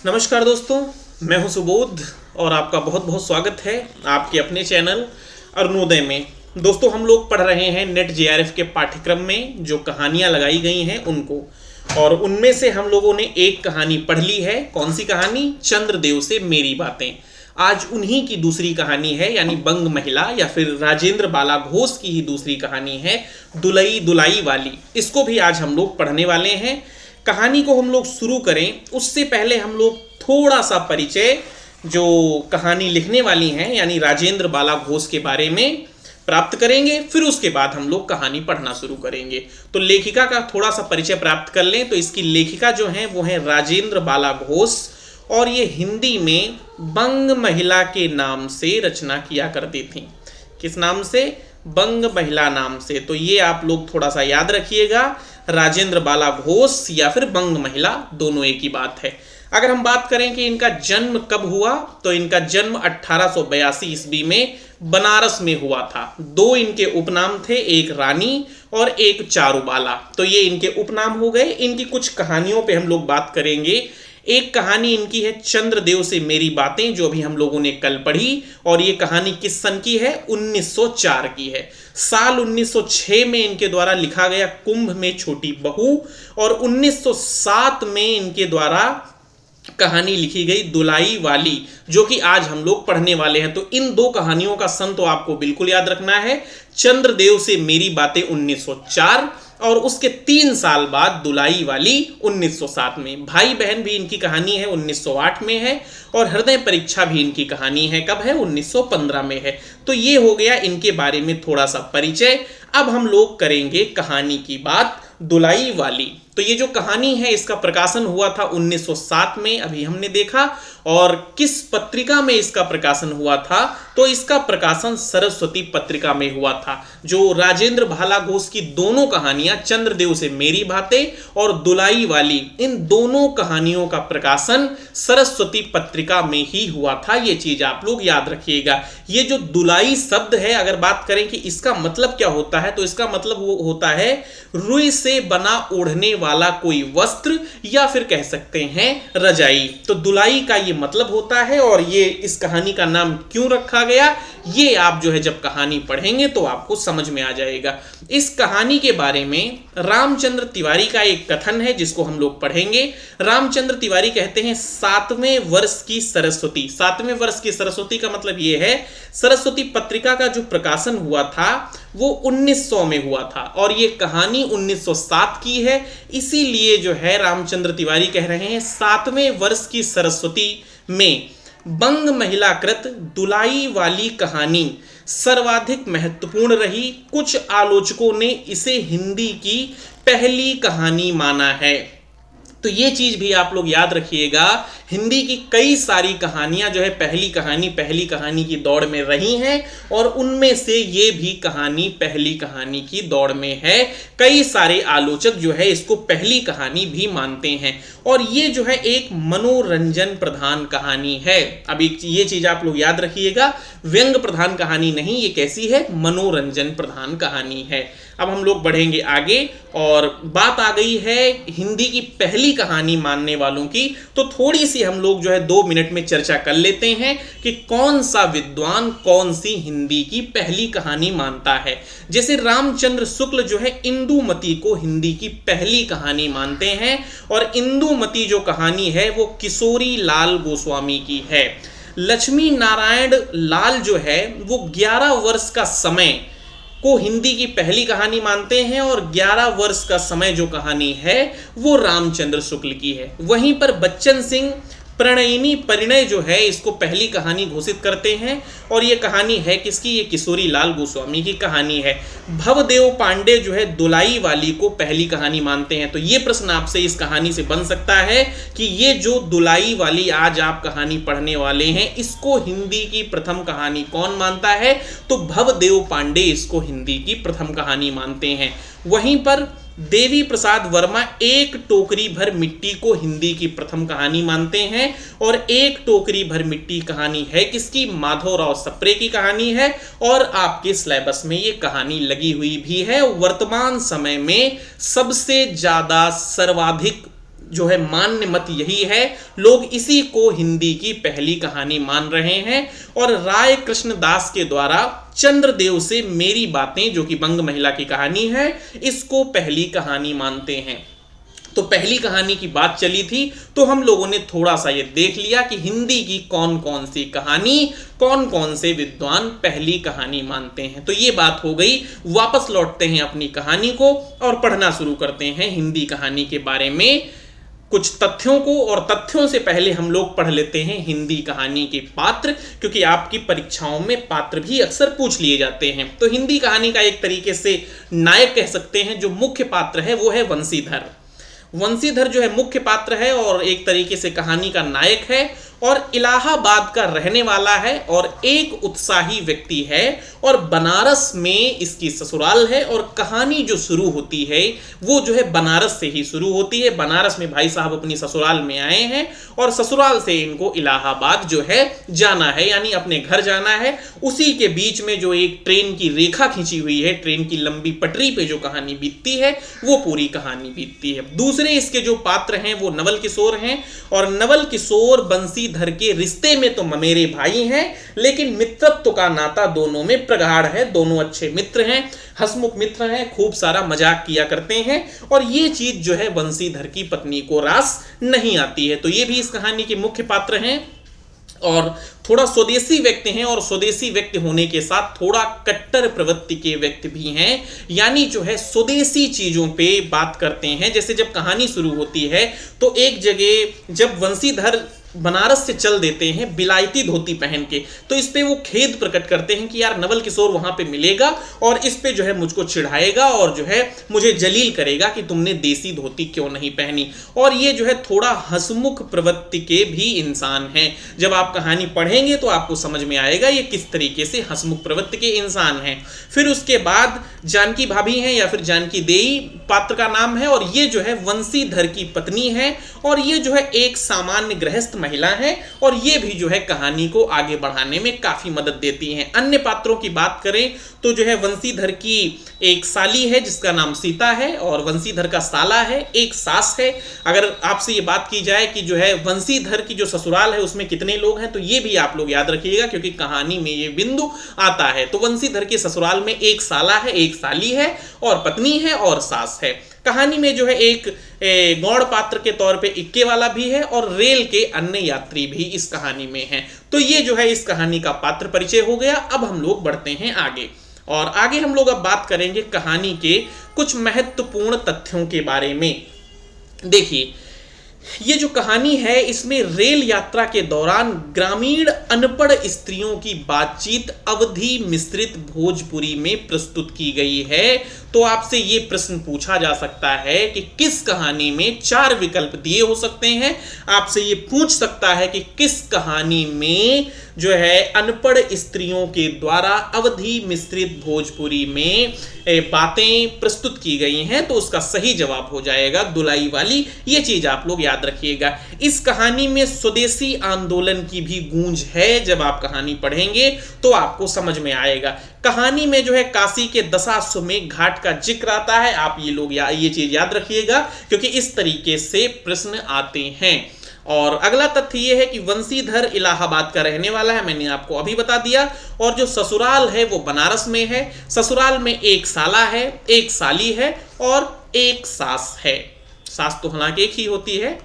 नमस्कार दोस्तों, मैं हूं सुबोध और आपका बहुत बहुत स्वागत है आपके अपने चैनल अरुणोदय में। दोस्तों, हम लोग पढ़ रहे हैं नेट जेआरएफ के पाठ्यक्रम में जो कहानियां लगाई गई हैं उनको, और उनमें से हम लोगों ने एक कहानी पढ़ ली है। कौन सी कहानी? चंद्रदेव से मेरी बातें। आज उन्हीं की दूसरी कहानी है, यानी बंग महिला या फिर राजेंद्र बाला घोष की ही दूसरी कहानी है, दुलई दुलाई वाली। इसको भी आज हम लोग पढ़ने वाले हैं। कहानी को हम लोग शुरू करें उससे पहले हम लोग थोड़ा सा परिचय जो कहानी लिखने वाली हैं यानी राजेंद्र बाला घोष के बारे में प्राप्त करेंगे, फिर उसके बाद हम लोग कहानी पढ़ना शुरू करेंगे। तो लेखिका का थोड़ा सा परिचय प्राप्त कर लें। तो इसकी लेखिका जो हैं वो हैं राजेंद्र बाला घोष, और ये हिंदी में बंग महिला के नाम से रचना किया करती थी। किस नाम से? बंग महिला नाम से। तो ये आप लोग थोड़ा सा याद रखिएगा, राजेंद्र बाला घोष या फिर बंग महिला, दोनों एक ही बात है। अगर हम बात करें कि इनका जन्म कब हुआ, तो इनका जन्म 1882 ईस्वी में बनारस में हुआ था। दो इनके उपनाम थे, एक रानी और एक चारुबाला। तो ये इनके उपनाम हो गए। इनकी कुछ कहानियों पे हम लोग बात करेंगे। एक कहानी इनकी है चंद्रदेव से मेरी बातें, जो भी हम लोगों ने कल पढ़ी, और ये कहानी किस सन की है? 1904 की है। साल 1906 में इनके द्वारा लिखा गया कुंभ में छोटी बहू, और 1907 में इनके द्वारा कहानी लिखी गई दुलाई वाली, जो कि आज हम लोग पढ़ने वाले हैं। तो इन दो कहानियों का सन तो आपको बिल्कुल याद रखना है। चंद्रदेव से मेरी बातें 1904, और उसके 3 साल बाद दुलाई वाली 1907 में। भाई बहन भी इनकी कहानी है 1908 में है, और हृदय परीक्षा भी इनकी कहानी है कब है? 1915 में है। तो ये हो गया इनके बारे में थोड़ा सा परिचय। अब हम लोग करेंगे कहानी की बात, दुलाई वाली। तो ये जो कहानी है इसका प्रकाशन हुआ था 1907 में, अभी हमने देखा। और किस पत्रिका में इसका प्रकाशन हुआ था? तो इसका प्रकाशन सरस्वती पत्रिका में हुआ था। जो राजेंद्र बाला घोष की दोनों कहानियां, चंद्रदेव से मेरी बातें और दुलाई वाली, इन दोनों कहानियों का प्रकाशन सरस्वती पत्रिका में ही हुआ था। ये चीज आप लोग याद रखिएगा। ये जो दुलाई शब्द है, अगर बात करें कि इसका मतलब क्या होता है, तो इसका मतलब वो होता है रुई से बना ओढ़ने वाला कोई वस्त्र, या फिर कह सकते हैं रजाई। तो दुलाई का ये मतलब होता है। और ये इस कहानी का नाम क्यों रखा गया, ये आप जो है जब कहानी पढ़ेंगे तो आपको समझ में आ जाएगा। इस कहानी के बारे में रामचंद्र तिवारी का एक कथन है जिसको हम लोग पढ़ेंगे। रामचंद्र तिवारी कहते हैं 7वें वर्ष की सरस्वती। 7वें वर्ष की सरस्वती का मतलब ये है, सरस्वती पत्रिका का जो प्रकाशन हुआ था वो 1900 में हुआ था, और ये कहानी 1907 की है। इसीलिए जो है रामचंद्र तिवारी कह रहे हैं 7वें वर्ष की सरस्वती में बंग महिलाकृत दुलाई वाली कहानी सर्वाधिक महत्वपूर्ण रही। कुछ आलोचकों ने इसे हिंदी की पहली कहानी माना है। तो ये चीज भी आप लोग याद रखिएगा। हिंदी की कई सारी कहानियां जो है पहली कहानी की दौड़ में रही हैं, और उनमें से ये भी कहानी पहली कहानी की दौड़ में है। कई सारे आलोचक जो है इसको पहली कहानी भी मानते हैं, और ये जो है एक मनोरंजन प्रधान कहानी है। अब ये चीज आप लोग याद रखिएगा, व्यंग प्रधान कहानी नहीं, ये कैसी है? मनोरंजन प्रधान कहानी है। अब हम लोग बढ़ेंगे आगे, और बात आ गई है हिंदी की पहली कहानी मानने वालों की। तो थोड़ी सी हम लोग जो है 2 मिनट में चर्चा कर लेते हैं कि कौन सा विद्वान कौन सी हिंदी की पहली कहानी मानता है। जैसे रामचंद्र शुक्ल जो है इंदुमती को हिंदी की पहली कहानी मानते हैं, और इंदुमती जो कहानी है वो किशोरी लाल गोस्वामी की है। लक्ष्मी नारायण लाल जो है वो 11 वर्ष का समय को हिंदी की पहली कहानी मानते हैं, और 11 वर्ष का समय जो कहानी है वो रामचंद्र शुक्ल की है। वहीं पर बच्चन सिंह प्रणयिनी परिणय जो है इसको पहली कहानी घोषित करते हैं, और ये कहानी है किसकी? ये किशोरी लाल गोस्वामी की कहानी है। भवदेव पांडे जो है दुलाई वाली को पहली कहानी मानते हैं। तो ये प्रश्न आपसे इस कहानी से बन सकता है कि ये जो दुलाई वाली आज आप कहानी पढ़ने वाले हैं, इसको हिंदी की प्रथम कहानी कौन मानता है? तो भवदेव पांडे इसको हिंदी की प्रथम कहानी मानते हैं। वहीं पर देवी प्रसाद वर्मा एक टोकरी भर मिट्टी को हिंदी की प्रथम कहानी मानते हैं, और एक टोकरी भर मिट्टी कहानी है किसकी? माधवराव सप्रे की कहानी है, और आपके सिलेबस में ये कहानी लगी हुई भी है। वर्तमान समय में सबसे ज्यादा सर्वाधिक जो है मान्य मत यही है, लोग इसी को हिंदी की पहली कहानी मान रहे हैं। और राय कृष्णदास के द्वारा चंद्रदेव से मेरी बातें, जो कि बंग महिला की कहानी है, इसको पहली कहानी मानते हैं। तो पहली कहानी की बात चली थी, तो हम लोगों ने थोड़ा सा ये देख लिया कि हिंदी की कौन कौन सी कहानी, कौन कौन से विद्वान पहली कहानी मानते हैं। तो ये बात हो गई। वापस लौटते हैं अपनी कहानी को और पढ़ना शुरू करते हैं हिंदी कहानी के बारे में कुछ तथ्यों को। और तथ्यों से पहले हम लोग पढ़ लेते हैं हिंदी कहानी के पात्र, क्योंकि आपकी परीक्षाओं में पात्र भी अक्सर पूछ लिए जाते हैं। तो हिंदी कहानी का एक तरीके से नायक कह सकते हैं, जो मुख्य पात्र है वो है वंशीधर। वंशीधर जो है मुख्य पात्र है और एक तरीके से कहानी का नायक है, और इलाहाबाद का रहने वाला है और एक उत्साही व्यक्ति है, और बनारस में इसकी ससुराल है। और कहानी जो शुरू होती है वो जो है बनारस से ही शुरू होती है। बनारस में भाई साहब अपनी ससुराल में आए हैं और ससुराल से इनको इलाहाबाद जो है जाना है, यानी अपने घर जाना है। उसी के बीच में जो एक ट्रेन की रेखा खींची हुई है, ट्रेन की लंबी पटरी पे जो कहानी बीतती है वो पूरी कहानी बीतती है। दूसरे इसके जो पात्र हैं वो नवल किशोर हैं, और नवल किशोर बंसीधर के रिश्ते में तो ममेरे भाई हैं, लेकिन मित्रत्व का नाता दोनों में प्रगाढ़ है। दोनों अच्छे मित्र हैं, हंसमुख मित्र हैं, खूब सारा मजाक किया करते हैं, और ये चीज जो है वंशीधर की पत्नी को रास नहीं आती है। तो ये भी इस कहानी के मुख्य पात्र हैं, और थोड़ा स्वदेशी व्यक्ति हैं, और स्वदेशी व्यक्ति होने के साथ थोड़ा कट्टर प्रवृत्ति के व्यक्ति भी हैं, यानी जो है स्वदेशी चीजों पे बात करते हैं। जैसे जब कहानी शुरू होती है तो एक जगह जब वंशीधर बनारस से चल देते हैं बिलायती धोती पहन के, तो इस पे वो खेद प्रकट करते हैं कि यार नवल किशोर वहां पे मिलेगा और इस पे जो है मुझको चिढ़ाएगा और जो है मुझे जलील करेगा कि तुमने देसी धोती क्यों नहीं पहनी। और ये जो है थोड़ा हंसमुख प्रवृत्ति के भी इंसान हैं। जब आप कहानी पढ़ेंगे तो आपको समझ में आएगा ये किस तरीके से हंसमुख प्रवृत्ति के इंसान हैं। फिर उसके बाद जानकी भाभी हैं, या फिर जानकी देई पात्र का नाम है, और ये जो है वंशीधर की पत्नी है, और ये जो है एक सामान्य गृहस्थ महिला है, और ये भी जो है कहानी को आगे बढ़ाने में काफी मदद देती हैं। अन्य पात्रों की बात करें तो जो है वंशीधर की एक साली है जिसका नाम सीता है, और वंशीधर का साला है, एक सास है। अगर आपसे ये बात की जाए कि जो है वंशीधर की जो ससुराल है उसमें कितने लोग हैं, तो ये भी आप लोग याद रखिएगा, क्योंकि कहानी में ये बिंदु आता है। तो वंशीधर के ससुराल में एक साला है, एक साली है, और पत्नी है, और सास है। कहानी में जो है एक गौड़ पात्र के तौर पे इक्के वाला भी है, और रेल के अन्य यात्री भी इस कहानी में हैं। तो ये जो है इस कहानी का पात्र परिचय हो गया। अब हम लोग बढ़ते हैं आगे, और आगे हम लोग अब बात करेंगे कहानी के कुछ महत्वपूर्ण तथ्यों के बारे में। देखिए, ये जो कहानी है इसमें रेल यात्रा के दौरान ग्रामीण अनपढ़ स्त्रियों की बातचीत अवधी मिश्रित भोजपुरी में प्रस्तुत की गई है। तो आपसे ये प्रश्न पूछा जा सकता है कि किस कहानी में, 4 विकल्प दिए हो सकते हैं। आपसे ये पूछ सकता है कि किस कहानी में जो है अनपढ़ स्त्रियों के द्वारा अवधी मिश्रित भोजपुरी में बातें प्रस्तुत की गई हैं। तो उसका सही जवाब हो जाएगा दुलाई वाली। ये चीज आप लोग याद रखिएगा। इस कहानी में स्वदेशी आंदोलन की भी गूंज है। जब आप कहानी पढ़ेंगे तो आपको समझ में आएगा। कहानी में जो है काशी के दशाश्वमेध घाट का जिक्र आता है। आप ये लोग ये चीज याद रखिएगा, क्योंकि इस तरीके से प्रश्न आते हैं। और अगला तथ्य यह है कि वंशीधर इलाहाबाद का रहने वाला है, मैंने आपको अभी बता दिया। और जो ससुराल है वो बनारस में है। ससुराल में एक साला है, एक साली है, और एक सास है। सास तो हालांकि एक ही होती है।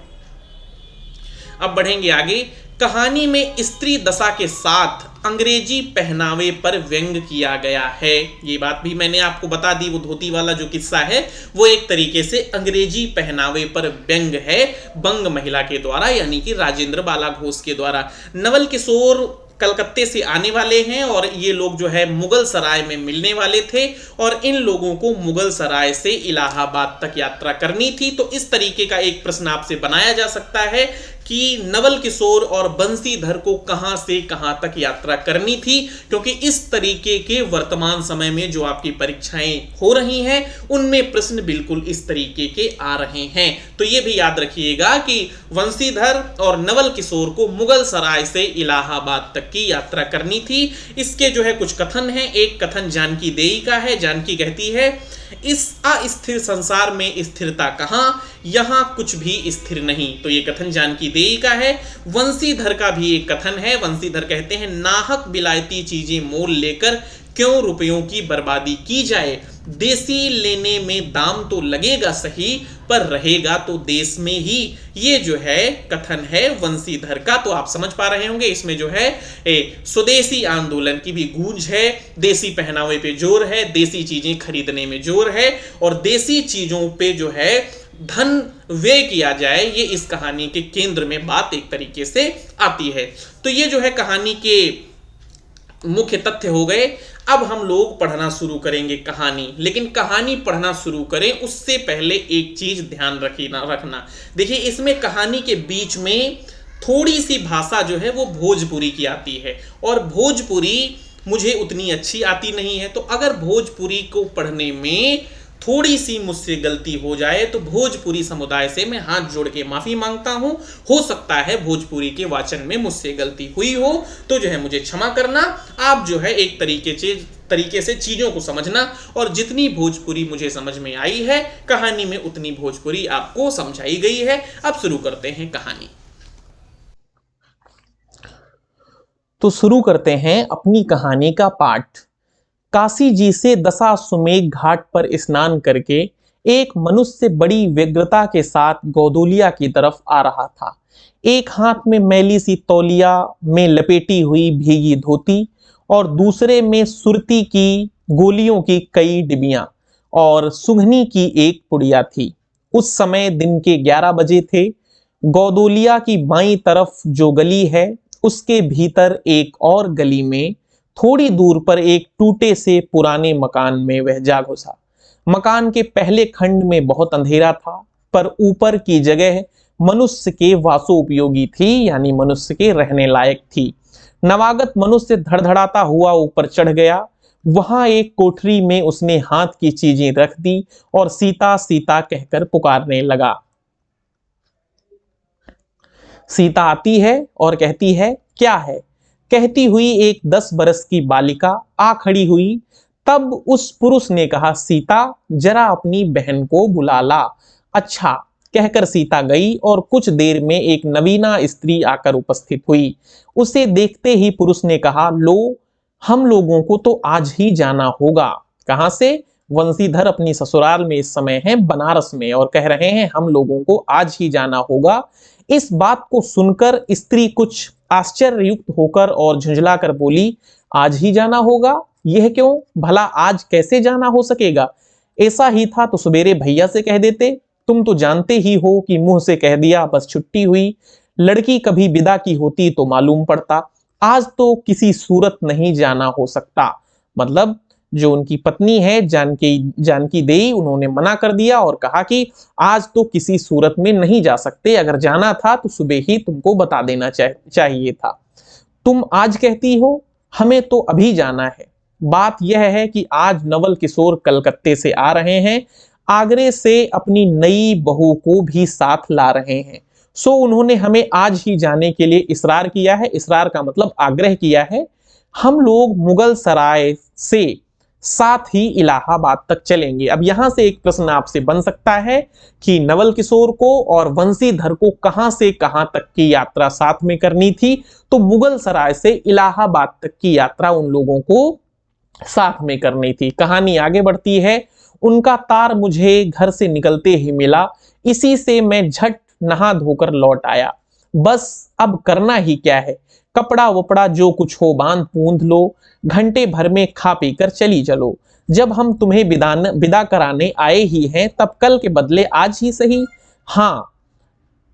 अब बढ़ेंगे आगे। कहानी में स्त्री दशा के साथ अंग्रेजी पहनावे पर व्यंग किया गया है। ये बात भी मैंने आपको बता दी। वो धोती वाला जो किस्सा है वो एक तरीके से अंग्रेजी पहनावे पर व्यंग है, बंग महिला के द्वारा, यानी कि राजेंद्र बाला घोष के द्वारा। नवल किशोर कलकत्ते से आने वाले हैं, और ये लोग जो है मुगल सराय में मिलने वाले थे, और इन लोगों को मुगल सराय से इलाहाबाद तक यात्रा करनी थी। तो इस तरीके का एक प्रश्न आपसे बनाया जा सकता है कि नवल किशोर और बंशीधर को कहां से कहां तक यात्रा करनी थी, क्योंकि इस तरीके के वर्तमान समय में जो आपकी परीक्षाएं हो रही हैं उनमें प्रश्न बिल्कुल इस तरीके के आ रहे हैं। तो ये भी याद रखिएगा कि वंशीधर और नवल किशोर को मुगल सराय से इलाहाबाद तक की यात्रा करनी थी। इसके जो है कुछ कथन हैं। एक कथन जानकी देई का है। जानकी कहती है, इस अस्थिर संसार में स्थिरता कहाँ, यहाँ कुछ भी स्थिर नहीं। तो ये कथन जानकी देई का है। वंशीधर का भी एक कथन है। वंशीधर कहते हैं, नाहक विलायती चीजें मोल लेकर क्यों रुपयों की बर्बादी की जाए। देसी लेने में दाम तो लगेगा सही, पर रहेगा तो देश में ही। ये जो है कथन है वंशीधर का। तो आप समझ पा रहे होंगे इसमें जो है स्वदेशी आंदोलन की भी गूंज है। देसी पहनावे पे जोर है, देसी चीजें खरीदने में जोर है, और देसी चीजों पे जो है धन व्यय किया जाए, ये इस कहानी के केंद्र में बात एक तरीके से आती है। तो ये जो है कहानी के मुख्य तथ्य हो गए। अब हम लोग पढ़ना शुरू करेंगे कहानी। लेकिन कहानी पढ़ना शुरू करें उससे पहले एक चीज ध्यान रखना। देखिए, इसमें कहानी के बीच में थोड़ी सी भाषा जो है वो भोजपुरी की आती है, और भोजपुरी मुझे उतनी अच्छी आती नहीं है। तो अगर भोजपुरी को पढ़ने में थोड़ी सी मुझसे गलती हो जाए तो भोजपुरी समुदाय से मैं हाथ जोड़ के माफी मांगता हूं। हो सकता है भोजपुरी के वाचन में मुझसे गलती हुई हो, तो जो है मुझे क्षमा करना। आप जो है एक तरीके से चीजों को समझना, और जितनी भोजपुरी मुझे समझ में आई है कहानी में उतनी भोजपुरी आपको समझाई गई है। अब शुरू करते हैं कहानी। तो शुरू करते हैं अपनी कहानी का पाठ। काशी जी से दशाश्वमेध घाट पर स्नान करके एक मनुष्य बड़ी व्यग्रता के साथ गोदोलिया की तरफ आ रहा था। एक हाथ में मैली सी तौलिया में लपेटी हुई भीगी धोती, और दूसरे में सुरती की गोलियों की कई डिबियां और सुघनी की एक पुड़िया थी। उस समय दिन के 11 बजे थे। गोदोलिया की बाईं तरफ जो गली है, उसके भीतर एक और गली में थोड़ी दूर पर एक टूटे से पुराने मकान में वह जा घुसा। मकान के पहले खंड में बहुत अंधेरा था, पर ऊपर की जगह मनुष्य के वासोपयोगी थी, यानी मनुष्य के रहने लायक थी। नवागत मनुष्य धड़धड़ाता हुआ ऊपर चढ़ गया। वहां एक कोठरी में उसने हाथ की चीजें रख दी और सीता सीता कहकर पुकारने लगा। सीता आती है और कहती है, क्या है? कहती हुई एक 10 बरस की बालिका आ खड़ी हुई। तब उस पुरुष ने कहा, सीता जरा अपनी बहन को बुला ला। अच्छा कहकर सीता गई, और कुछ देर में एक नवीना स्त्री आकर उपस्थित हुई। उसे देखते ही पुरुष ने कहा, लो, हम लोगों को तो आज ही जाना होगा। कहां से? वंशीधर अपनी ससुराल में इस समय है, बनारस में, और कह रहे हैं हम लोगों को आज ही जाना होगा। इस बात को सुनकर स्त्री कुछ आश्चर्ययुक्त होकर और झुंझला कर बोली, आज ही जाना होगा? यह क्यों? भला आज कैसे जाना हो सकेगा? ऐसा ही था तो सवेरे भैया से कह देते। तुम तो जानते ही हो कि मुंह से कह दिया बस छुट्टी हुई। लड़की कभी विदा की होती तो मालूम पड़ता। आज तो किसी सूरत नहीं जाना हो सकता। मतलब जो उनकी पत्नी है जानकी देई, उन्होंने मना कर दिया और कहा कि आज तो किसी सूरत में नहीं जा सकते। अगर जाना था तो सुबह ही तुमको बता देना चाहिए था। तुम आज कहती हो, हमें तो अभी जाना है। बात यह है कि आज नवल किशोर कलकत्ते से आ रहे हैं, आगरे से अपनी नई बहू को भी साथ ला रहे हैं। सो उन्होंने हमें आज ही जाने के लिए इसरार किया है। इसरार का मतलब आग्रह किया है। हम लोग मुगल सराय से साथ ही इलाहाबाद तक चलेंगे। अब यहां से एक प्रश्न आपसे बन सकता है कि नवल किशोर को और वंशीधर को कहां से कहां तक की यात्रा साथ में करनी थी। तो मुगल सराय से इलाहाबाद तक की यात्रा उन लोगों को साथ में करनी थी। कहानी आगे बढ़ती है। उनका तार मुझे घर से निकलते ही मिला, इसी से मैं झट नहा धोकर लौट आया। बस अब करना ही क्या है, कपड़ा वपड़ा जो कुछ हो बांध पूंध लो, घंटे भर में खा पी कर चली चलो। जब हम तुम्हें विदा कराने आए ही हैं, तब कल के बदले आज ही सही। हाँ,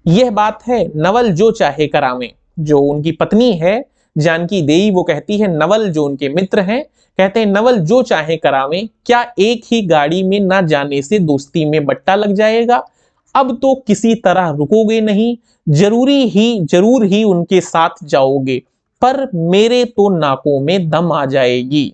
यह बात है, नवल जो चाहे करावें। जो उनकी पत्नी है जानकी देई, वो कहती है, नवल जो उनके मित्र हैं, कहते हैं नवल जो चाहे करावें। क्या एक ही गाड़ी में ना जाने से दोस्ती में बट्टा लग जाएगा? अब तो किसी तरह रुकोगे नहीं, जरूर ही उनके साथ जाओगे, पर मेरे तो नाकों में दम आ जाएगी।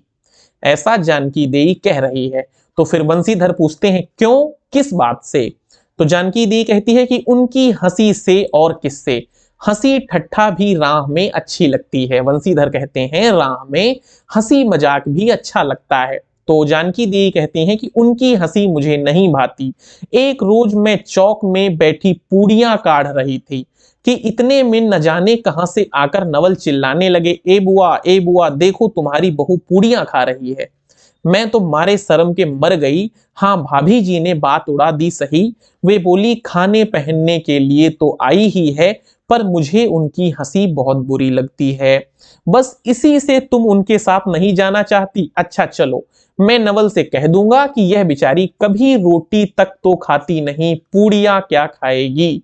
ऐसा जानकी देई कह रही है। तो फिर बंशीधर पूछते हैं, क्यों, किस बात से? तो जानकी देई कहती है कि उनकी हंसी से और किससे। हंसी ठट्ठा भी राह में अच्छी लगती है। वंशीधर कहते हैं, राह में हंसी मजाक भी अच्छा लगता है। तो जानकी देवी कहती हैं कि उनकी हंसी मुझे नहीं भाती। एक रोज मैं चौक में बैठी पूड़ियां काढ़ रही थी कि इतने में न जाने कहां से आकर नवल चिल्लाने लगे, ए बुआ देखो तुम्हारी बहू पूड़ियां खा रही है। मैं तो मारे शर्म के मर गई। हाँ, भाभी जी ने बात उड़ा दी सही। वे बोली खाने पहनने के लिए तो आई ही है, पर मुझे उनकी हंसी बहुत बुरी लगती है। बस इसी से तुम उनके साथ नहीं जाना चाहती। अच्छा चलो, मैं नवल से कह दूंगा कि यह बेचारी कभी रोटी तक तो खाती नहीं, पूड़ियां क्या खाएगी।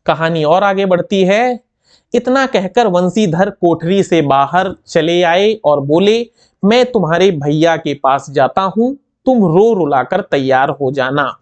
कहानी और आगे बढ़ती है। इतना कहकर वंशीधर कोठरी से बाहर चले आए और बोले, मैं तुम्हारे भैया के पास जाता हूं, तुम रो रुलाकर तैयार हो जाना।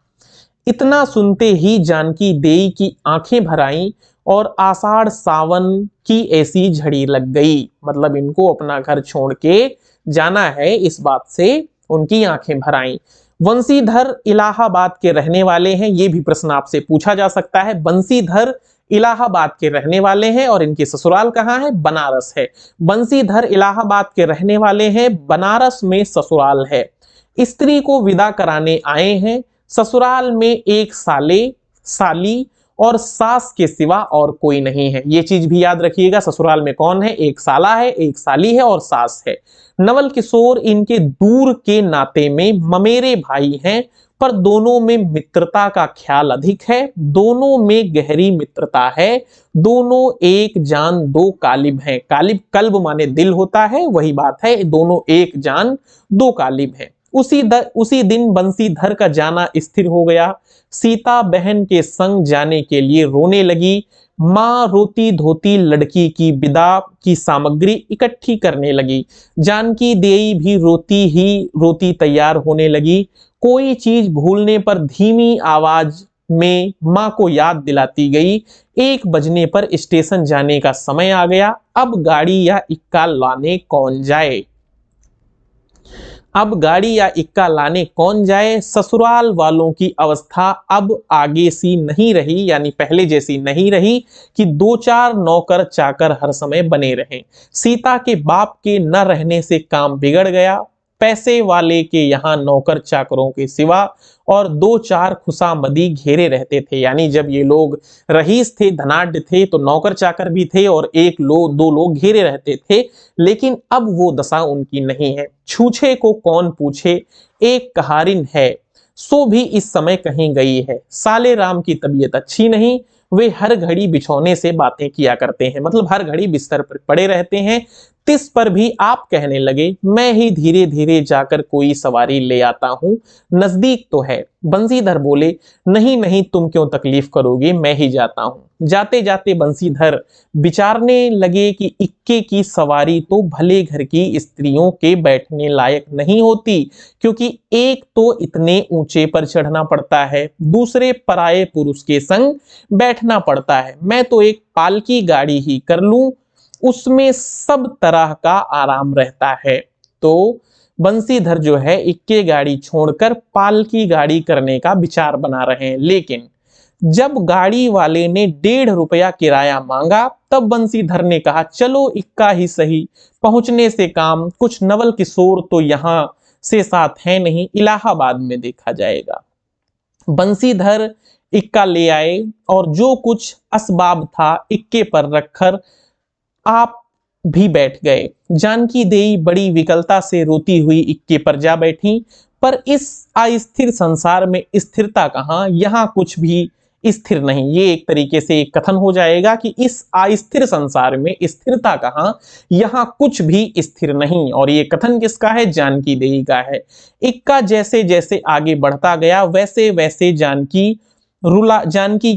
इतना सुनते ही जानकी देई की आंखें भर आईं और आषाढ़ सावन की ऐसी झड़ी लग गई। मतलब इनको अपना घर छोड़ के जाना है, इस बात से उनकी आंखें भर आईं। वंशीधर इलाहाबाद के रहने वाले हैं, ये भी प्रश्न आपसे पूछा जा सकता है। बंशीधर इलाहाबाद के रहने वाले हैं और इनके ससुराल कहाँ है? बनारस है। बंशीधर इलाहाबाद के रहने वाले हैं, बनारस में ससुराल है। स्त्री को विदा कराने आए हैं। ससुराल में एक साली और सास के सिवा और कोई नहीं है। ये चीज भी याद रखिएगा, ससुराल में कौन है? एक साला है, एक साली है और सास है। नवल किशोर इनके दूर के नाते में ममेरे भाई हैं, पर दोनों में मित्रता का ख्याल अधिक है, दोनों में गहरी मित्रता है, दोनों एक जान दो कालिब हैं। कालिब कल्ब माने दिल होता है, वही बात है, दोनों एक जान दो कालिब हैं। उसी दिन बंशीधर का जाना स्थिर हो गया। सीता बहन के संग जाने के लिए रोने लगी। माँ रोती धोती लड़की की विदा की सामग्री इकट्ठी करने लगी। जानकी देई भी रोती तैयार होने लगी। कोई चीज भूलने पर धीमी आवाज में माँ को याद दिलाती गई। 1 बजने पर स्टेशन जाने का समय आ गया। अब गाड़ी या इक्का लाने कौन जाए? अब गाड़ी या इक्का लाने कौन जाए? ससुराल वालों की अवस्था अब आगे सी नहीं रही, यानी पहले जैसी नहीं रही कि 2-4 नौकर चाकर हर समय बने रहें। सीता के बाप के न रहने से काम बिगड़ गया। पैसे वाले के यहाँ नौकर चाकरों के सिवा और 2-4 खुशामदी घेरे रहते थे। यानी जब ये लोग रईस थे, धनाढ्य थे, तो नौकर चाकर भी थे और 1-2 लोग घेरे रहते थे। लेकिन अब वो दशा उनकी नहीं है। छूछे को कौन पूछे, एक कहारिन है सो भी इस समय कहीं गई है। साले राम की तबीयत अच्छी नहीं, वे हर घड़ी बिछौने से बातें किया करते हैं, मतलब हर घड़ी बिस्तर पर पड़े रहते हैं। तिस पर भी आप कहने लगे, मैं ही धीरे धीरे जाकर कोई सवारी ले आता हूं, नजदीक तो है। बंशीधर बोले, नहीं नहीं, तुम क्यों तकलीफ करोगे, मैं ही जाता हूं। जाते जाते बंशीधर विचारने लगे कि इक्के की सवारी तो भले घर की स्त्रियों के बैठने लायक नहीं होती, क्योंकि एक तो इतने ऊंचे पर चढ़ना पड़ता है, दूसरे पराये पुरुष के संग बैठना पड़ता है। मैं तो एक पालकी गाड़ी ही कर लूं, उसमें सब तरह का आराम रहता है। तो बंशीधर जो है इक्के गाड़ी छोड़कर पालकी गाड़ी करने का विचार बना रहे हैं। लेकिन जब गाड़ी वाले ने 1.5 रुपया किराया मांगा, तब बंशीधर ने कहा, चलो इक्का ही सही, पहुंचने से काम, कुछ नवल किशोर तो यहां से साथ है नहीं, इलाहाबाद में देखा जाएगा। बंशीधर इक्का ले आए और जो कुछ असबाब था इक्के पर रखकर आप भी बैठ गए। जानकी देई बड़ी विकलता से रोती हुई इक्के पर जा बैठी। पर इस अस्थिर संसार में स्थिरता कहाँ, यहाँ कुछ भी स्थिर नहीं। ये एक तरीके से एक कथन हो जाएगा कि इस अस्थिर संसार में स्थिरता कहाँ, यहाँ कुछ भी स्थिर नहीं। और ये कथन किसका है? जानकी देई का है। इक्का जैसे जैसे आगे बढ़ता गया, वैसे वैसे जानकी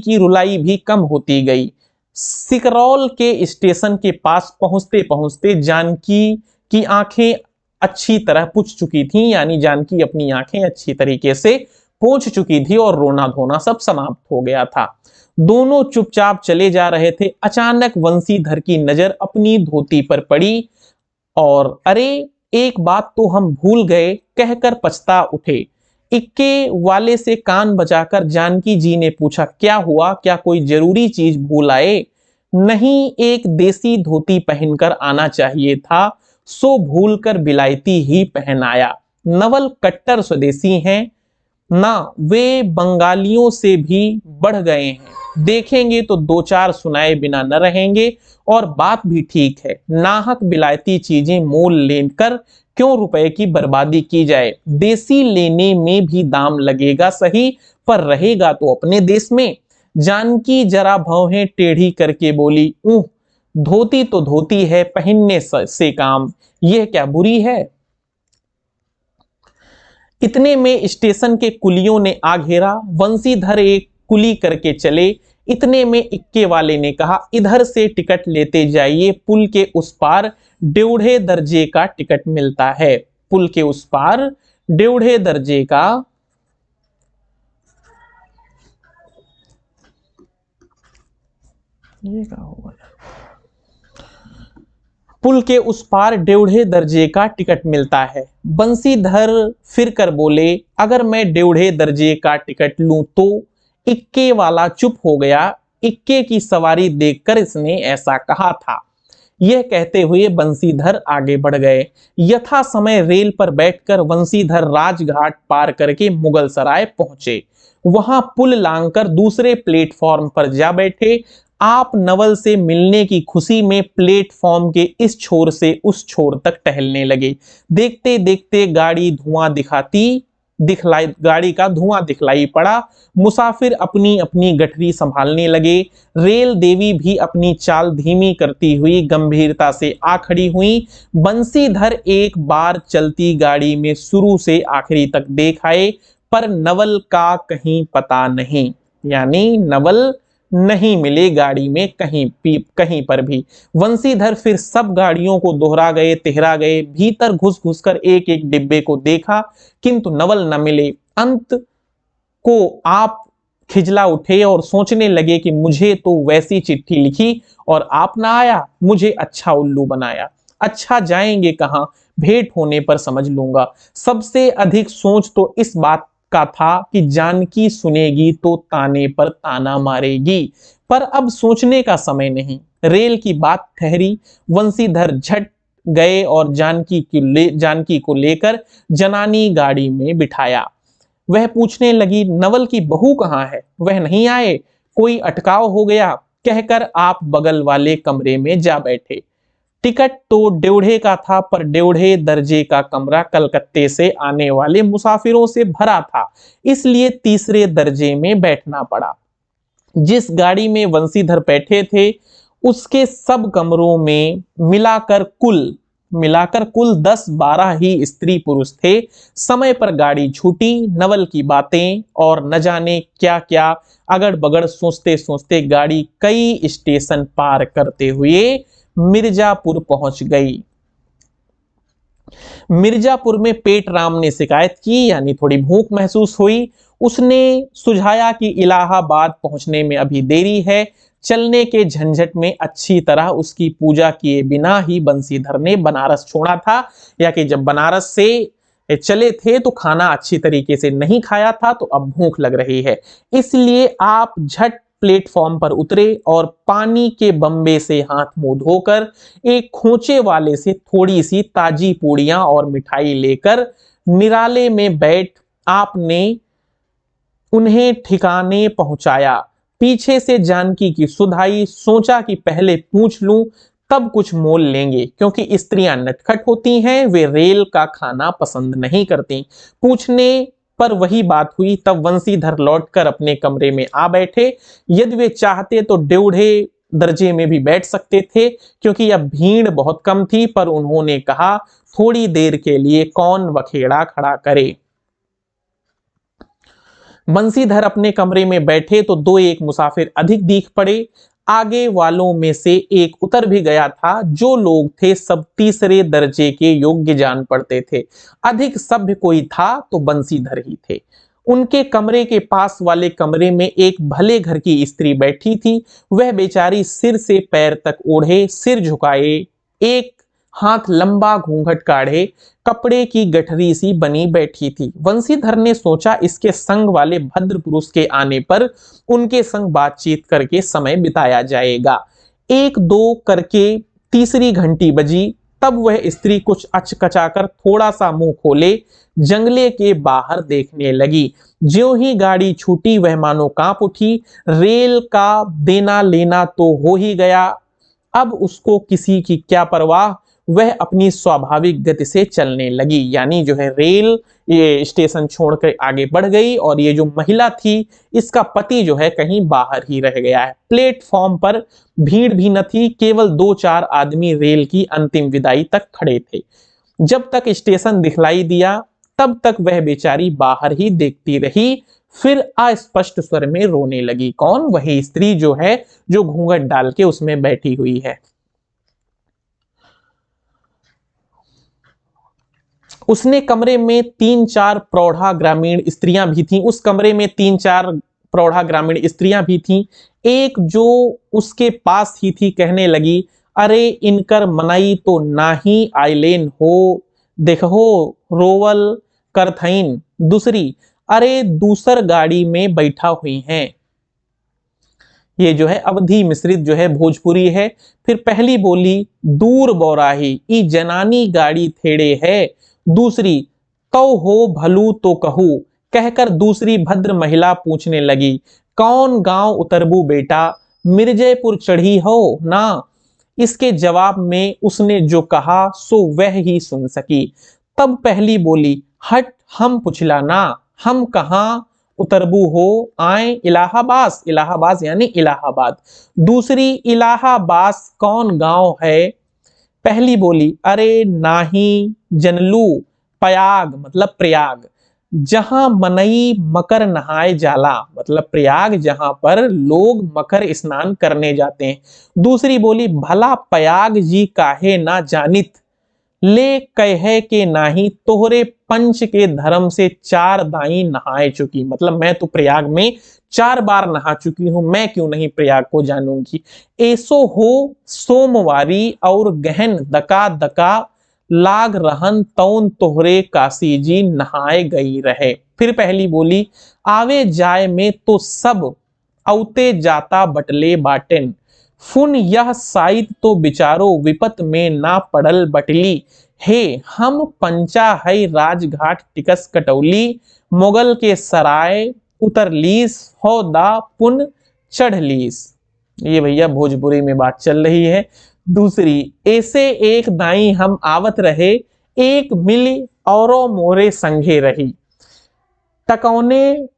की रुलाई भी कम होती गई। सिकरौल के स्टेशन के पास पहुंचते पहुंचते जानकी की आंखें अच्छी तरह पुछ चुकी थीं, यानी जानकी अपनी आंखें अच्छी तरीके से पोंछ चुकी थी और रोना धोना सब समाप्त हो गया था। दोनों चुपचाप चले जा रहे थे। अचानक वंशीधर की नजर अपनी धोती पर पड़ी और अरे, एक बात तो हम भूल गए, कहकर पछता उठे। इक्के वाले से कान बजाकर जानकी जी ने पूछा, क्या हुआ, क्या कोई जरूरी चीज भूल आए? नहीं, एक देसी धोती पहनकर आना चाहिए था, सो भूल कर बिलायती ही पहनाया। नवल कट्टर स्वदेशी हैं ना, वे बंगालियों से भी बढ़ गए हैं। देखेंगे तो दो चार सुनाए बिना न रहेंगे, और बात भी ठीक है। नाहक बिलायती चीजें मोल लेकर क्यों रुपए की बर्बादी की जाए। देसी लेने में भी दाम लगेगा सही, पर रहेगा तो अपने देश में। जानकी जरा भौहें टेढ़ी करके बोली, धोती तो धोती है, पहनने से काम, यह क्या बुरी है। इतने में स्टेशन के कुलियों ने आ घेरा। वंशीधर एक कुली करके चले। इतने में इक्के वाले ने कहा, इधर से टिकट लेते जाइए, पुल के उस पार 1.5 दर्जे का टिकट मिलता है। पुल के उस पार 1.5 दर्जे का ये क्या होगा, पुल के उस पार 1.5 दर्जे का टिकट मिलता है। बंसीधर फिर कर बोले, अगर मैं 1.5 दर्जे का टिकट लूं तो। इक्के वाला चुप हो गया। इक्के की सवारी देखकर इसने ऐसा कहा था। यह कहते हुए बंसीधर आगे बढ़ गए। यथा समय रेल पर बैठकर बंसीधर राजघाट पार करके मुगल सराय पहुंचे। वहां पुल लांघकर दूसरे प्लेटफॉर्म पर जा बैठे। आप नवल से मिलने की खुशी में प्लेटफॉर्म के इस छोर से उस छोर तक टहलने लगे। देखते देखते गाड़ी का धुआं दिखलाई पड़ा। मुसाफिर अपनी अपनी गठरी संभालने लगे। रेल देवी भी अपनी चाल धीमी करती हुई गंभीरता से आ खड़ी हुई। बंसीधर एक बार चलती गाड़ी में शुरू से आखिरी तक देख आए, पर नवल का कहीं पता नहीं, यानी नवल नहीं मिले गाड़ी में कहीं पर भी। वंशीधर फिर सब गाड़ियों को दोहरा गए, तिहरा गए, भीतर घुस घुस कर एक एक डिब्बे को देखा, किंतु नवल न मिले। अंत को आप खिजला उठे और सोचने लगे कि मुझे तो वैसी चिट्ठी लिखी और आप ना आया, मुझे अच्छा उल्लू बनाया। अच्छा जाएंगे कहां, भेंट होने पर समझ लूंगा। सबसे अधिक सोच तो इस बात का था कि जानकी सुनेगी तो ताने पर ताना मारेगी, पर अब सोचने का समय नहीं। रेल की बात ठहरी। वंशीधर झट गए और जानकी को लेकर जनानी गाड़ी में बिठाया। वह पूछने लगी, नवल की बहू कहाँ है, वह नहीं आए, कोई अटकाव हो गया, कहकर आप बगल वाले कमरे में जा बैठे। टिकट तो 1.5 का था, पर 1.5 दर्जे का कमरा कलकत्ते से आने वाले मुसाफिरों से भरा था, इसलिए तीसरे दर्जे में बैठना पड़ा। जिस गाड़ी में वंशीधर बैठे थे उसके सब कमरों में मिलाकर कुल 10-12 ही स्त्री पुरुष थे। समय पर गाड़ी छूटी। नवल की बातें और न जाने क्या क्या अगड़ बगड़ सोचते सोचते गाड़ी कई स्टेशन पार करते हुए मिर्जापुर पहुंच गई। मिर्जापुर में पेट राम ने शिकायत की, यानी थोड़ी भूख महसूस हुई। उसने सुझाया कि इलाहाबाद पहुंचने में अभी देरी है। चलने के झंझट में अच्छी तरह उसकी पूजा किए बिना ही बंसीधर ने बनारस छोड़ा था, या कि जब बनारस से चले थे तो खाना अच्छी तरीके से नहीं खाया था, तो अब भूख लग रही है। इसलिए आप झट प्लेटफॉर्म पर उतरे और पानी के बम्बे से हाथ मुंह धोकर एक खोचे वाले से थोड़ी सी ताजी पूड़ियां और मिठाई लेकर निराले में बैठ आपने उन्हें ठिकाने पहुंचाया। पीछे से जानकी की सुधाई। सोचा कि पहले पूछ लूं, तब कुछ मोल लेंगे, क्योंकि स्त्रियां नटखट होती हैं, वे रेल का खाना पसंद नहीं करती। पूछने पर वही बात हुई। तब वंशीधर लौटकर अपने कमरे में आ बैठे। यदि वे चाहते तो 1.5 दर्जे में भी बैठ सकते थे, क्योंकि अब भीड़ बहुत कम थी, पर उन्होंने कहा थोड़ी देर के लिए कौन बखेड़ा खड़ा करे। बंसीधर अपने कमरे में बैठे तो 2-1 मुसाफिर अधिक दिख पड़े। आगे वालों में से एक उतर भी गया था। जो लोग थे सब तीसरे दर्जे के योग्य जान पड़ते थे। अधिक सभ्य कोई था तो बंसीधर ही थे। उनके कमरे के पास वाले कमरे में एक भले घर की स्त्री बैठी थी। वह बेचारी सिर से पैर तक ओढ़े, सिर झुकाए, एक हाथ लंबा घूंघट काढ़े, कपड़े की गठरी सी बनी बैठी थी। वंशीधर ने सोचा इसके संग वाले भद्र पुरुष के आने पर उनके संग बातचीत करके समय बिताया जाएगा। 1-2 करके तीसरी घंटी बजी। तब वह स्त्री कुछ अचकचाकर थोड़ा सा मुंह खोले जंगले के बाहर देखने लगी। ज्यों ही गाड़ी छूटी वह मानो कांप उठी। रेल का देना लेना तो हो ही गया, अब उसको किसी की क्या परवाह, वह अपनी स्वाभाविक गति से चलने लगी। यानी जो है रेल ये स्टेशन छोड़कर आगे बढ़ गई और ये जो महिला थी इसका पति जो है कहीं बाहर ही रह गया है। प्लेटफॉर्म पर भीड़ भी न थी, केवल 2-4 आदमी रेल की अंतिम विदाई तक खड़े थे। जब तक स्टेशन दिखलाई दिया तब तक वह बेचारी बाहर ही देखती रही, फिर अस्पष्ट स्वर में रोने लगी। कौन? वही स्त्री जो है जो घूंघट डाल के उसमें बैठी हुई है। उसने कमरे में 3-4 प्रौढ़ा ग्रामीण स्त्रियां भी थीं। उस कमरे में 3-4 प्रौढ़ा ग्रामीण स्त्रियां भी थीं। एक जो उसके पास ही थी कहने लगी, अरे इनकर मनई तो नाही आइलेन हो, देखो रोवल करथईन। दूसरी, अरे दूसर गाड़ी में बैठा हुई हैं। ये जो है अवधी मिश्रित जो है भोजपुरी है। फिर पहली बोली, दूर बौराही ई जनानी गाड़ी थेड़े है। दूसरी, कौ हो भलू तो कहू, कहकर दूसरी भद्र महिला पूछने लगी, कौन गांव उतरबू बेटा, मिर्जेपुर चढ़ी हो ना। इसके जवाब में उसने जो कहा सो वह ही सुन सकी। तब पहली बोली, हट हम पुछला ना, हम कहां उतरबू हो, आए इलाहाबाद। इलाहाबाद यानी इलाहाबाद। दूसरी, इलाहाबाद कौन गांव है। पहली बोली, अरे नाही जनलू, प्रयाग मतलब प्रयाग, जहां मनई मकर नहाए जाला, मतलब प्रयाग जहां पर लोग मकर स्नान करने जाते हैं। दूसरी बोली, भला प्रयाग जी काहे ना जानित, ले कहे के नाही तोहरे पंच के धर्म से 4 दाई नहाए चुकी, मतलब मैं तो प्रयाग में 4 बार नहा चुकी हूं, मैं क्यों नहीं प्रयाग को जानूंगी। ऐसो हो सोमवारी और गहन दका दका लाग रहन तौन तोहरे काशी जी नहाए गई रहे। फिर पहली बोली, आवे जाए में तो सब औते जाता बटले बाटेन, फुन यह साइत तो बिचारो विपत में ना पड़ल बटली, हे हम पंचा है राजघाट टिकस कटौली, मोगल के सराय उतरलीस हो दा पुन चढ़लीस। ये भैया भोजपुरी में बात चल रही है। दूसरी, ऐसे एक दाई हम आवत रहे, एक मिली औरो मोरे संगे रही, टकौने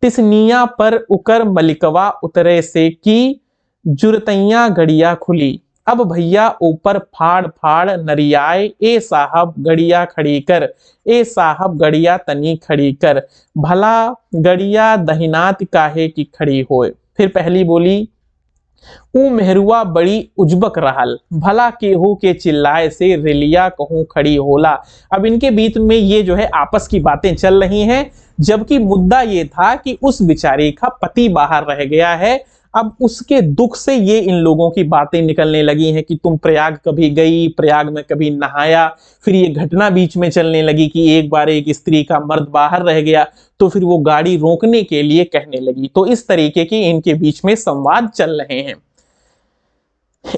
तिसनिया पर उकर मलिकवा उतरे से की जुरतैया गड़िया खुली। अब भैया ऊपर फाड़ फाड़ नरियाए, ए साहब गड़िया खड़ी कर, ए साहब गड़िया तनी खड़ी कर, भला गड़िया दहिनात काहे की खड़ी होए। फिर पहली बोली, ऊ मेहरुआ बड़ी उजबक रहल, भला केहू के चिल्लाए से रेलिया कहूं खड़ी होला। अब इनके बीच में ये जो है आपस की बातें चल रही हैं, जबकि मुद्दा ये था कि उस बेचारी का पति बाहर रह गया है। अब उसके दुख से ये इन लोगों की बातें निकलने लगी हैं कि तुम प्रयाग कभी गई, प्रयाग में कभी नहाया। फिर ये घटना बीच में चलने लगी कि एक बार एक स्त्री का मर्द बाहर रह गया, तो फिर वो गाड़ी रोकने के लिए कहने लगी। तो इस तरीके की इनके बीच में संवाद चल रहे हैं।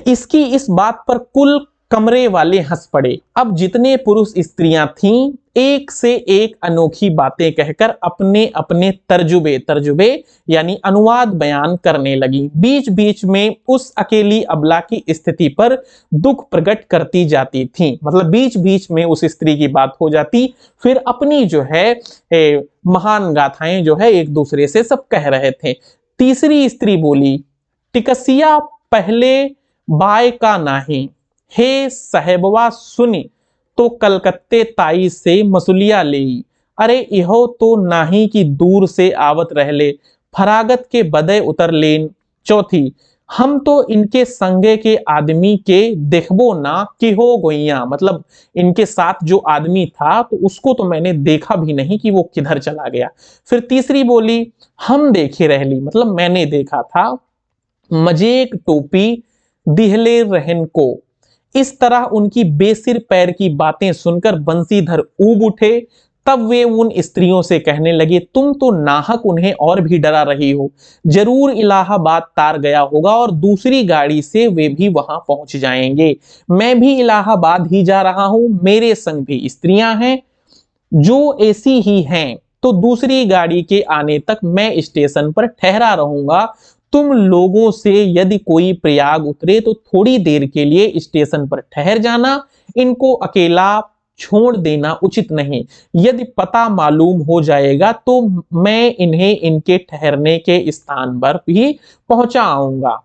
इसकी इस बात पर कुल कमरे वाले हंस पड़े। अब जितने पुरुष स्त्रियां थीं एक से एक अनोखी बातें कहकर अपने अपने तर्जुबे यानी अनुवाद बयान करने लगी। बीच बीच में उस अकेली अबला की स्थिति पर दुख प्रकट करती जाती थी, मतलब बीच बीच में उस स्त्री की बात हो जाती, फिर अपनी जो है महान गाथाएं जो है एक दूसरे से सब कह रहे थे। तीसरी स्त्री बोली, टिकसिया पहले बाय का नाही, हे साहेबवा सुनी तो कलकत्ते ताई से मसुलिया ले, अरे इहो तो नाही कि दूर से आवत रहले, फरागत के बदे उतर लेन। चौथी, हम तो इनके संगे के आदमी के देखबो ना कि हो गोइया, मतलब इनके साथ जो आदमी था तो उसको तो मैंने देखा भी नहीं कि वो किधर चला गया। फिर तीसरी बोली, हम देखे रहली, मतलब मैंने देखा था, मजेक टोपी दिहले रहन को। इस तरह उनकी बेसिर पैर की बातें सुनकर बंसीधर ऊब उठे। तब वे उन स्त्रियों से कहने लगे, तुम तो नाहक उन्हें और भी डरा रही हो, जरूर इलाहाबाद तार गया होगा और दूसरी गाड़ी से वे भी वहां पहुंच जाएंगे। मैं भी इलाहाबाद ही जा रहा हूं, मेरे संग भी स्त्रियां हैं जो ऐसी ही हैं, तो दूसरी गाड़ी के आने तक मैं स्टेशन पर ठहरा रहूंगा। तुम लोगों से यदि कोई प्रयाग उतरे तो थोड़ी देर के लिए स्टेशन पर ठहर जाना, इनको अकेला छोड़ देना उचित नहीं। यदि पता मालूम हो जाएगा तो मैं इन्हें इनके ठहरने के स्थान पर भी पहुंचा आऊंगा।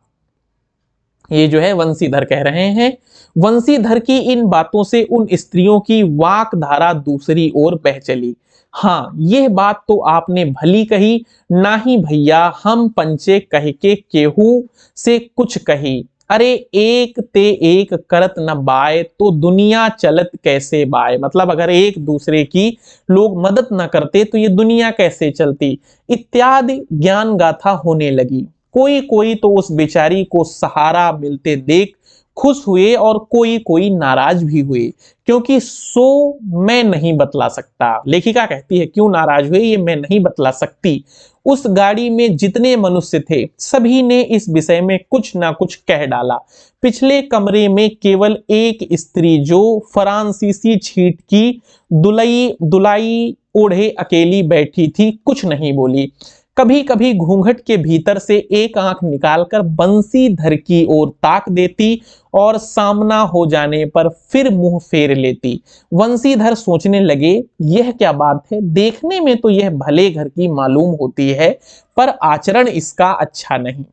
ये जो है वंशीधर कह रहे हैं। वंशीधर की इन बातों से उन स्त्रियों की वाक धारा दूसरी ओर बह चली। हाँ, यह बात तो आपने भली कही, नाही भैया हम पंचे कह के केहू से कुछ कही। अरे एक ते एक करत न बाय, तो दुनिया चलत कैसे बाय। मतलब अगर एक दूसरे की लोग मदद न करते तो ये दुनिया कैसे चलती, इत्यादि ज्ञान गाथा होने लगी। कोई कोई तो उस बेचारी को सहारा मिलते देख खुश हुए और कोई कोई नाराज भी हुए, क्योंकि सो मैं नहीं बतला सकता। लेखिका कहती है क्यों नाराज हुए ये मैं नहीं बतला सकती। उस गाड़ी में जितने मनुष्य थे सभी ने इस विषय में कुछ ना कुछ कह डाला। पिछले कमरे में केवल एक स्त्री जो फ्रांसीसी छीट की दुलाई ओढ़े अकेली बैठी थी कुछ नहीं बोली। कभी कभी घूंघट के भीतर से एक आंख निकालकर बंसीधर की ओर ताक देती और सामना हो जाने पर फिर मुंह फेर लेती। वंशीधर सोचने लगे यह क्या बात है, देखने में तो यह भले घर की मालूम होती है पर आचरण इसका अच्छा नहीं।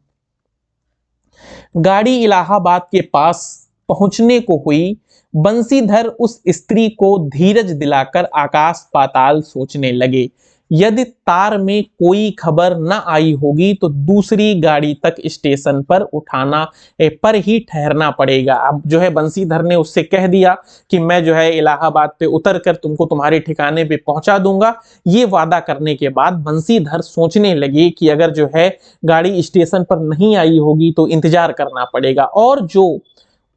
गाड़ी इलाहाबाद के पास पहुंचने को हुई। बंसीधर उस स्त्री को धीरज दिलाकर आकाश पाताल सोचने लगे। यदि तार में कोई खबर न आई होगी तो दूसरी गाड़ी तक स्टेशन पर उठाना पर ही ठहरना पड़ेगा। अब जो है बंसीधर ने उससे कह दिया कि मैं जो है इलाहाबाद पे उतर कर तुमको तुम्हारे ठिकाने पे पहुंचा दूंगा। ये वादा करने के बाद बंसीधर सोचने लगे कि अगर जो है गाड़ी स्टेशन पर नहीं आई होगी तो इंतजार करना पड़ेगा, और जो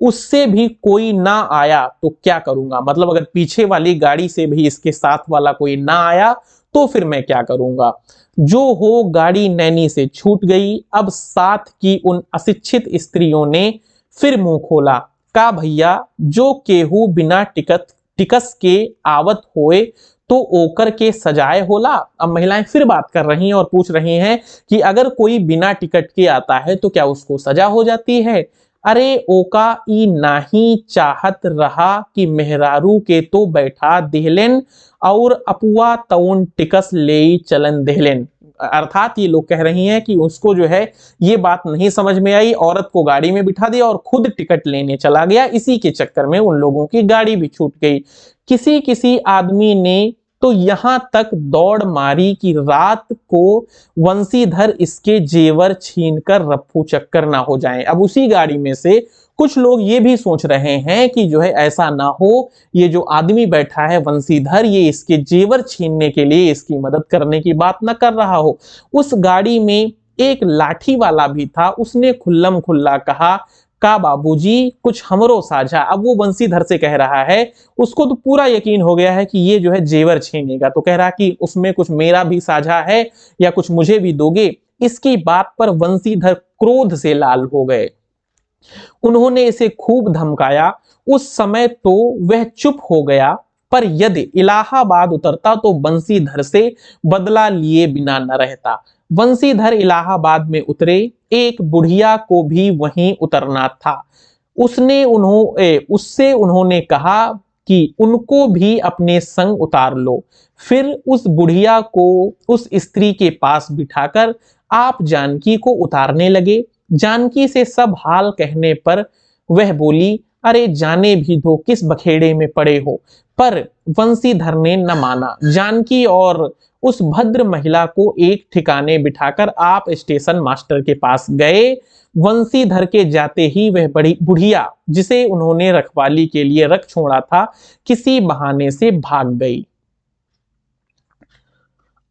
उससे भी कोई ना आया तो क्या करूंगा। मतलब अगर पीछे वाली गाड़ी से भी इसके साथ वाला कोई ना आया तो फिर मैं क्या करूंगा। जो हो गाड़ी नैनी से छूट गई। अब साथ की उन अशिक्षित स्त्रियों ने फिर मुंह खोला, का भैया जो केहू बिना टिकस के आवत होए तो ओकर के सजाए होला। अब महिलाएं फिर बात कर रही हैं और पूछ रही हैं कि अगर कोई बिना टिकट के आता है तो क्या उसको सजा हो जाती है। अरे ओका ई नाही चाहत रहा कि मेहरारू के तो बैठा देहलेन और अपुआ तउन टिकस ले चलन देहलेन। अर्थात ये लोग कह रही हैं कि उसको जो है ये बात नहीं समझ में आई, औरत को गाड़ी में बिठा दिया और खुद टिकट लेने चला गया। इसी के चक्कर में उन लोगों की गाड़ी भी छूट गई। किसी किसी आदमी ने तो यहां तक दौड़ मारी कि रात को वंशीधर इसके जेवर छीनकर रफ्फू चक्कर ना हो जाएं। अब उसी गाड़ी में से कुछ लोग ये भी सोच रहे हैं कि जो है ऐसा ना हो, ये जो आदमी बैठा है वंशीधर ये इसके जेवर छीनने के लिए इसकी मदद करने की बात न कर रहा हो। उस गाड़ी में एक लाठी वाला भी था, उसने खुल्लम खुल्ला कहा, का बाबूजी कुछ हमरो साझा। अब वो बंसीधर से कह रहा है, उसको तो पूरा यकीन हो गया है कि ये जो है जेवर छीनेगा, तो कह रहा कि उसमें कुछ मेरा भी साझा है या कुछ मुझे भी दोगे। इसकी बात पर वंशीधर क्रोध से लाल हो गए। उन्होंने इसे खूब धमकाया। उस समय तो वह चुप हो गया, पर यदि इलाहाबाद उतरता तो बंसीधर से बदला लिए बिना न रहता। वंशीधर इलाहाबाद में उतरे। एक बुढ़िया को भी वहीं उतरना था। उससे उन्होंने कहा कि उनको भी अपने संग उतार लो। फिर उस बुढ़िया को उस स्त्री के पास बिठाकर आप जानकी को उतारने लगे। जानकी से सब हाल कहने पर वह बोली, अरे जाने भी दो, किस बखेड़े में पड़े हो। पर वंशीधर ने न माना। जानकी और उस भद्र महिला को एक ठिकाने बिठाकर आप स्टेशन मास्टर के पास गए। वंशीधर के जाते ही वह बड़ी बुढ़िया, जिसे उन्होंने रखवाली के लिए रख छोड़ा था, किसी बहाने से भाग गई।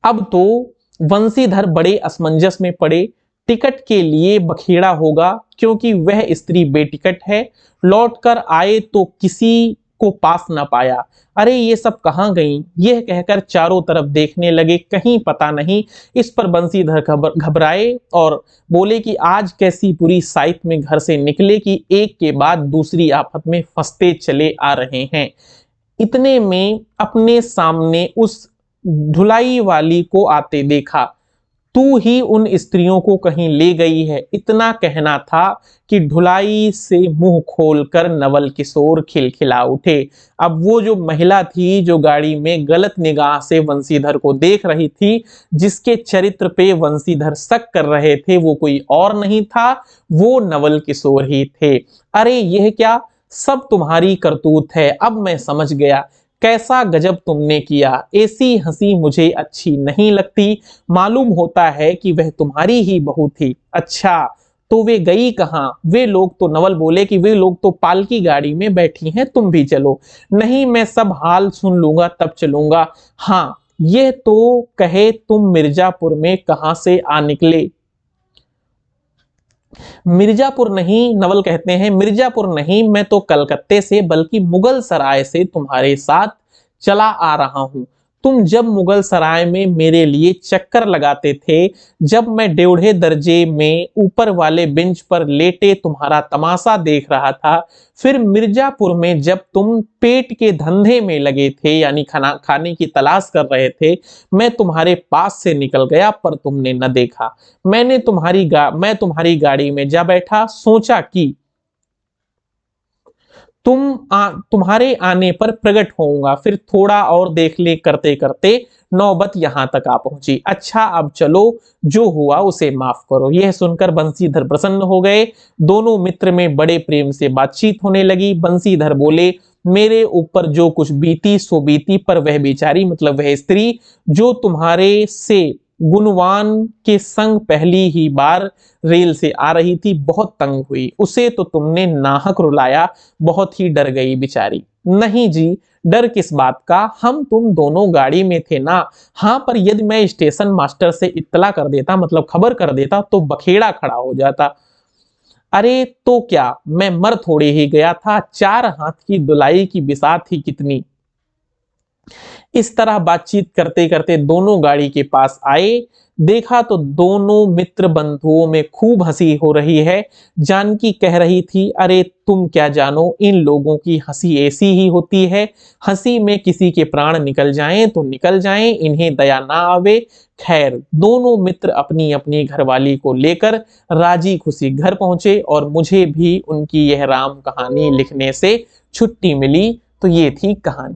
अब तो वंशीधर बड़े असमंजस में पड़े। टिकट के लिए बखेड़ा होगा, क्योंकि वह स्त्री बेटिकट है। लौटकर आए तो किसी को पास ना पाया। अरे ये सब कहाँ गई, यह कहकर चारों तरफ देखने लगे, कहीं पता नहीं। इस पर बंसीधर घबराए और बोले कि आज कैसी पूरी साइत में घर से निकले कि एक के बाद दूसरी आफत में फंसते चले आ रहे हैं। इतने में अपने सामने उस ढुलाई वाली को आते देखा। तू ही उन स्त्रियों को कहीं ले गई है, इतना कहना था कि ढुलाई से मुंह खोलकर नवल किशोर खिलखिला उठे। अब वो जो महिला थी जो गाड़ी में गलत निगाह से वंशीधर को देख रही थी, जिसके चरित्र पे वंशीधर शक कर रहे थे, वो कोई और नहीं था, वो नवल किशोर ही थे। अरे यह क्या, सब तुम्हारी करतूत है, अब मैं समझ गया, कैसा गजब तुमने किया। ऐसी हंसी मुझे अच्छी नहीं लगती, मालूम होता है कि वह तुम्हारी ही बहू थी। अच्छा तो वे गई कहाँ? वे लोग तो, नवल बोले कि वे लोग तो पालकी गाड़ी में बैठी हैं, तुम भी चलो। नहीं, मैं सब हाल सुन लूंगा तब चलूंगा। हाँ यह तो कहे तुम मिर्जापुर में कहां से आ निकले? मिर्जापुर नहीं, नवल कहते हैं, मिर्जापुर नहीं, मैं तो कलकत्ते से बल्कि मुगल सराय से तुम्हारे साथ चला आ रहा हूं। तुम जब मुगल सराय में मेरे लिए चक्कर लगाते थे, जब मैं 1.5 दर्जे में ऊपर वाले बेंच पर लेटे तुम्हारा तमाशा देख रहा था, फिर मिर्जापुर में जब तुम पेट के धंधे में लगे थे, यानी खाने की तलाश कर रहे थे, मैं तुम्हारे पास से निकल गया पर तुमने न देखा। मैं तुम्हारी गाड़ी में जा बैठा, सोचा कि तुम्हारे आने पर प्रकट होऊंगा, फिर थोड़ा और देख ले करते करते नौबत यहां तक आ पहुंची। अच्छा अब चलो, जो हुआ उसे माफ करो। यह सुनकर बंसीधर प्रसन्न हो गए। दोनों मित्र में बड़े प्रेम से बातचीत होने लगी। बंसीधर बोले, मेरे ऊपर जो कुछ बीती सो बीती, पर वह बेचारी, मतलब वह स्त्री जो तुम्हारे से गुणवान के संग पहली ही बार रेल से आ रही थी, बहुत तंग हुई। उसे तो तुमने नाहक रुलाया, बहुत ही डर गई बेचारी। नहीं जी, डर किस बात का, हम तुम दोनों गाड़ी में थे ना। हाँ पर यदि मैं स्टेशन मास्टर से इत्तला कर देता, मतलब खबर कर देता, तो बखेड़ा खड़ा हो जाता। अरे तो क्या, मैं मर थोड़े ही गया था, 4 हाथ की दुलाई की बिसात ही कितनी। इस तरह बातचीत करते करते दोनों गाड़ी के पास आए। देखा तो दोनों मित्र बंधुओं में खूब हंसी हो रही है। जानकी कह रही थी, अरे तुम क्या जानो, इन लोगों की हंसी ऐसी ही होती है। हंसी में किसी के प्राण निकल जाएं तो निकल जाएं, इन्हें दया ना आवे। खैर दोनों मित्र अपनी अपनी घरवाली को लेकर राजी खुशी घर पहुंचे और मुझे भी उनकी यह राम कहानी लिखने से छुट्टी मिली। तो ये थी कहानी।